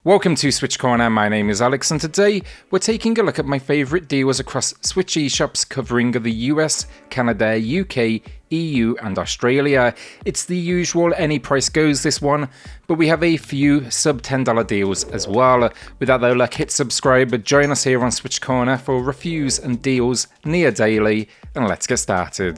Welcome to SwitchCorner, my name is Alex and today we're taking a look at my favourite deals across Switch eShops covering the US, Canada, UK, EU and Australia. It's the usual any price goes this one, but we have a few sub $10 deals as well. With that though, hit subscribe, join us here on SwitchCorner for reviews and deals near daily, and let's get started.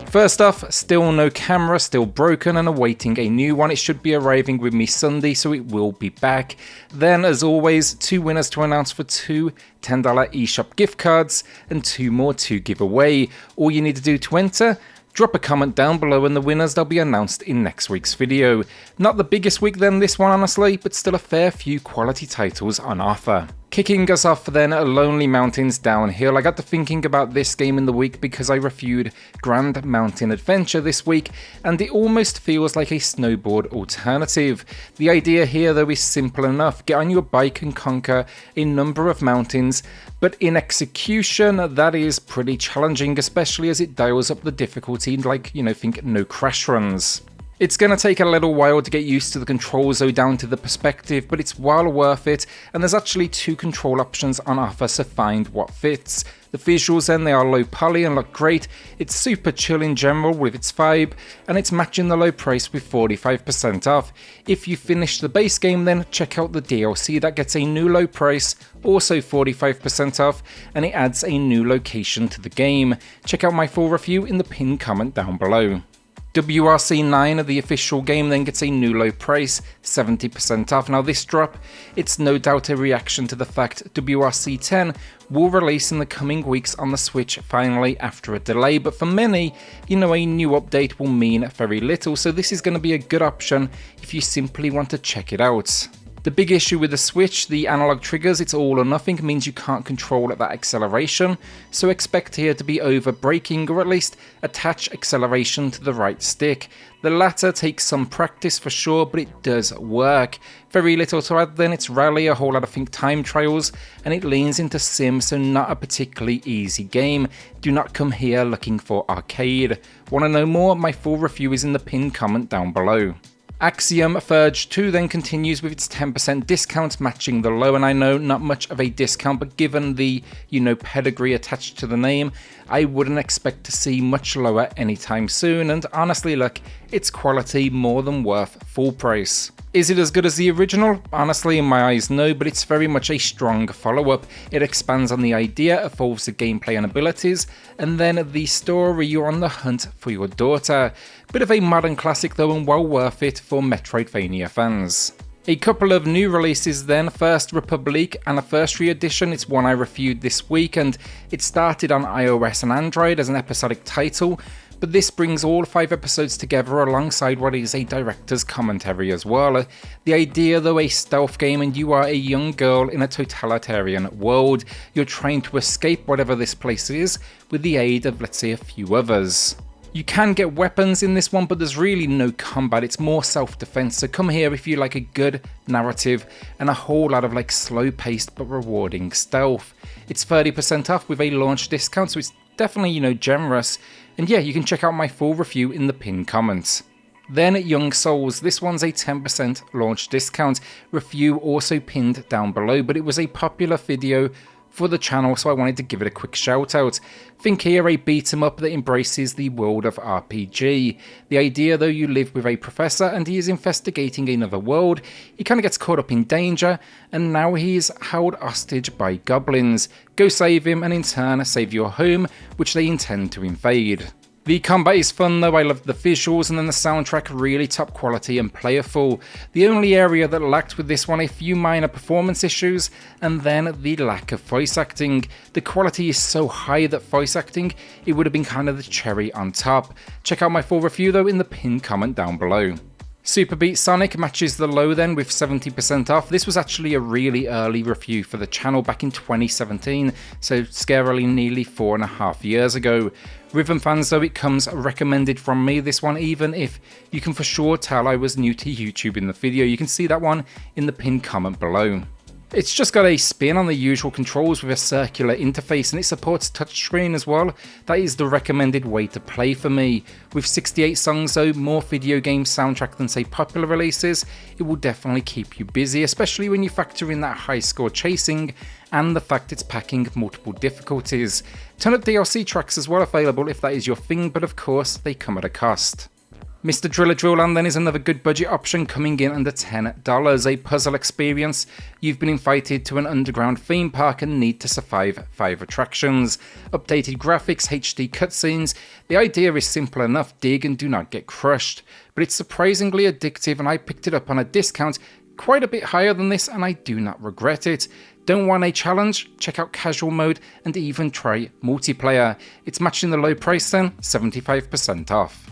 First off, still no camera, still broken and awaiting a new one. It should be arriving with me Sunday, so it will be back. Then, as always, 2 winners to announce for 2 $10 eShop gift cards and 2 more to give away. All you need to do to enter, drop a comment down below and the winners, they'll be announced in next week's video. Not the biggest week then this one honestly, but still a fair few quality titles on offer. Kicking us off then, Lonely Mountains Downhill. I got to thinking about this game in the week because I reviewed Grand Mountain Adventure this week, and it almost feels like a snowboard alternative. The idea here though is simple enough: get on your bike and conquer a number of mountains, but in execution that is pretty challenging, especially as it dials up the difficulty, think no crash runs. It's going to take a little while to get used to the controls though, down to the perspective, but it's well worth it, and there's actually 2 control options on offer, so find what fits. The visuals then, they are low poly and look great. It's super chill in general with its vibe, and it's matching the low price with 45% off. If you finish the base game then, check out the DLC that gets a new low price, also 45% off, and it adds a new location to the game. Check out my full review in the pinned comment down below. WRC 9, the official game, then gets a new low price, 70% off. Now this drop, it's no doubt a reaction to the fact WRC 10 will release in the coming weeks on the Switch finally after a delay, but for many, a new update will mean very little, so this is going to be a good option if you simply want to check it out. The big issue with the Switch, the analog triggers, it's all or nothing, means you can't control that acceleration, so expect here to be over braking or at least attach acceleration to the right stick. The latter takes some practice for sure, but it does work. Very little to add then, it's rarely a whole lot of time trials, and it leans into sim, so not a particularly easy game. Do not come here looking for arcade. Want to know more? My full review is in the pinned comment down below. Axiom Verge 2 then continues with its 10% discount, matching the low, and I know not much of a discount, but given the, pedigree attached to the name, I wouldn't expect to see much lower anytime soon, and honestly look, it's quality more than worth full price. Is it as good as the original? Honestly, in my eyes, no, but it's very much a strong follow-up. It expands on the idea, evolves the gameplay and abilities, and then the story, you're on the hunt for your daughter. Bit of a modern classic though, and well worth it for Metroidvania fans. A couple of new releases then. First, Republique Anniversary Edition. It's one I reviewed this week, and it started on iOS and Android as an episodic title, but this brings all 5 episodes together alongside what is a director's commentary as well. The idea though, a stealth game, and you are a young girl in a totalitarian world. You're trying to escape whatever this place is with the aid of, let's say, a few others. You can get weapons in this one, but there's really no combat, it's more self-defense, so come here if you like a good narrative and a whole lot of slow-paced but rewarding stealth. It's 30% off with a launch discount, so it's definitely, generous, and yeah, you can check out my full review in the pinned comments. Then Young Souls, this one's a 10% launch discount, review also pinned down below, but it was a popular video for the channel, so I wanted to give it a quick shout out. Think here a beat 'em up that embraces the world of RPG. The idea though, you live with a professor and he is investigating another world. He kind of gets caught up in danger, and now he's held hostage by goblins. Go save him and in turn save your home, which they intend to invade. The combat is fun though, I love the visuals, and then the soundtrack really top quality and playerful. The only area that lacked with this one, a few minor performance issues, and then the lack of voice acting. The quality is so high that voice acting, it would have been kind of the cherry on top. Check out my full review though in the pinned comment down below. Superbeat Xonic matches the low then with 70% off. This was actually a really early review for the channel back in 2017, so scarily nearly 4.5 years ago. Rhythm fans though, it comes recommended from me, this one, even if you can for sure tell I was new to YouTube in the video. You can see that one in the pinned comment below. It's just got a spin on the usual controls with a circular interface, and it supports touchscreen as well. That is the recommended way to play for me. With 68 songs though, more video game soundtrack than say popular releases, it will definitely keep you busy, especially when you factor in that high score chasing and the fact it's packing multiple difficulties. Ton of DLC tracks as well available if that is your thing, but of course they come at a cost. Mr. Driller DrillLand then is another good budget option coming in under $10, a puzzle experience. You've been invited to an underground theme park and need to survive 5 attractions. Updated graphics, HD cutscenes. The idea is simple enough, dig and do not get crushed. But it's surprisingly addictive, and I picked it up on a discount quite a bit higher than this, and I do not regret it. Don't want a challenge? Check out casual mode and even try multiplayer. It's matching the low price then, 75% off.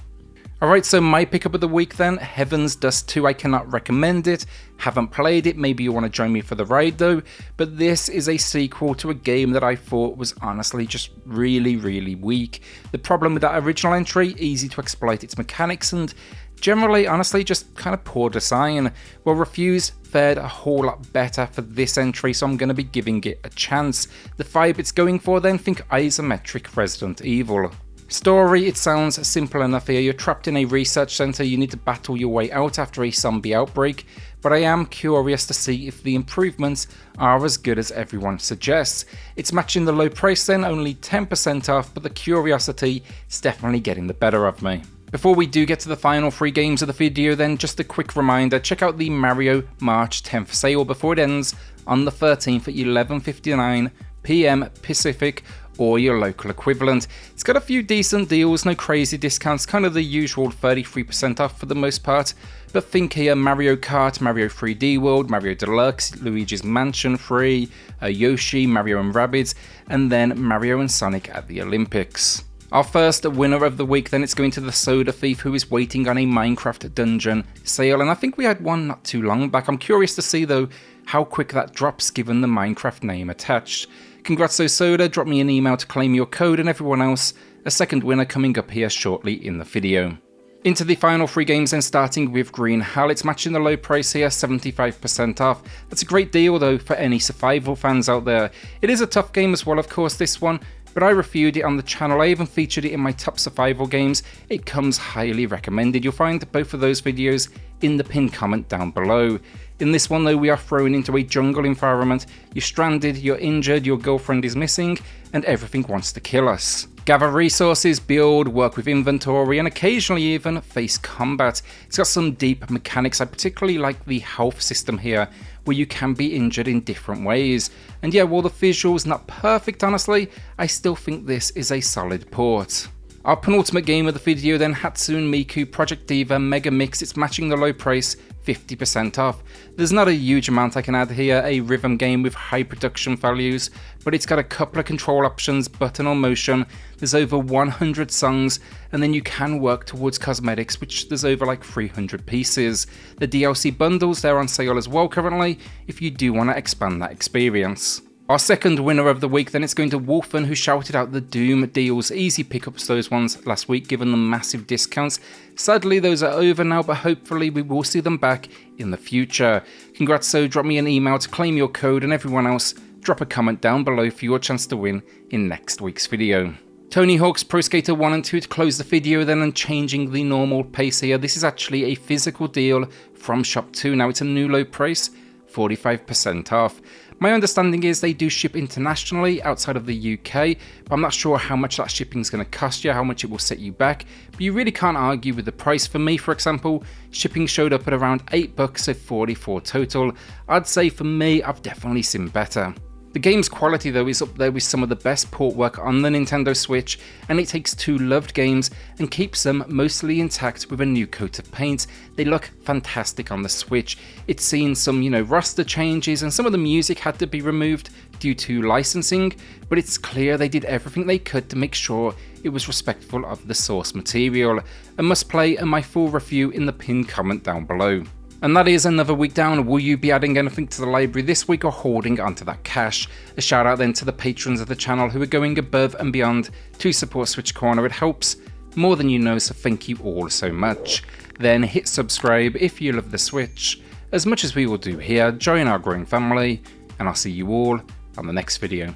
Alright, so my pickup of the week then, Heaven's Dust 2. I cannot recommend it, haven't played it, maybe you want to join me for the ride though, but this is a sequel to a game that I thought was honestly just really weak. The problem with that original entry, easy to exploit its mechanics, and generally, honestly, just kind of poor design. Well, Refuse fared a whole lot better for this entry, so I'm going to be giving it a chance. The vibe it's going for then, think isometric Resident Evil. Story, it sounds simple enough here. You're trapped in a research centre, you need to battle your way out after a zombie outbreak, but I am curious to see if the improvements are as good as everyone suggests. It's matching the low price then, only 10% off, but the curiosity is definitely getting the better of me. Before we do get to the final 3 games of the video then, just a quick reminder, check out the Mario March 10th sale before it ends on the 13th at 11:59 PM Pacific, or your local equivalent. It's got a few decent deals, no crazy discounts, kind of the usual 33% off for the most part, but think here Mario Kart, Mario 3D World, Mario Deluxe, Luigi's Mansion 3, Yoshi, Mario and Rabbids, and then Mario and Sonic at the Olympics. Our first winner of the week then, it's going to the Soda Thief, who is waiting on a Minecraft dungeon sale, and I think we had one not too long back. I'm curious to see though how quick that drops given the Minecraft name attached. Congrats though Soda, drop me an email to claim your code, and everyone else, a second winner coming up here shortly in the video. Into the final 3 games then, starting with Green Hell. It's matching the low price here, 75% off. That's a great deal though for any survival fans out there. It is a tough game as well, of course, this one, but I reviewed it on the channel. I even featured it in my top survival games. It comes highly recommended. You'll find both of those videos in the pinned comment down below. In this one though, we are thrown into a jungle environment. You're stranded, you're injured, your girlfriend is missing, and everything wants to kill us. Gather resources, build, work with inventory, and occasionally even face combat. It's got some deep mechanics. I particularly like the health system here, where you can be injured in different ways. And yeah, while the visual's not perfect honestly, I still think this is a solid port. Our penultimate game of the video then, Hatsune Miku Project Diva Mega Mix. It's matching the low price, 50% off. There's not a huge amount I can add here, a rhythm game with high production values, but it's got a couple of control options, button or motion. There's over 100 songs, and then you can work towards cosmetics, which there's over like 300 pieces. The DLC bundles, they're on sale as well currently, if you do want to expand that experience. Our second winner of the week then, it's going to Wolfen, who shouted out the Doom deals. Easy pickups those ones last week given them massive discounts. Sadly those are over now, but hopefully we will see them back in the future. Congrats, so drop me an email to claim your code, and everyone else drop a comment down below for your chance to win in next week's video. Tony Hawk's Pro Skater 1 and 2 to close the video then, and changing the normal pace here. This is actually a physical deal from Shop 2. Now it's a new low price, 45% off. My understanding is they do ship internationally outside of the UK, but I'm not sure how much that shipping is going to cost you, how much it will set you back, but you really can't argue with the price. For me, for example, shipping showed up at around $8, so 44 total. I'd say for me, I've definitely seen better. The game's quality though is up there with some of the best port work on the Nintendo Switch, and it takes 2 loved games and keeps them mostly intact with a new coat of paint. They look fantastic on the Switch. It's seen some, roster changes, and some of the music had to be removed due to licensing, but it's clear they did everything they could to make sure it was respectful of the source material. A must play, and my full review in the pinned comment down below. And that is another week down. Will you be adding anything to the library this week or holding onto that cash? A shout out then to the patrons of the channel who are going above and beyond to support SwitchCorner. It helps more than you know, so thank you all so much. Then hit subscribe if you love the Switch. As much as we will do here, join our growing family, and I'll see you all on the next video.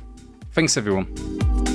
Thanks everyone.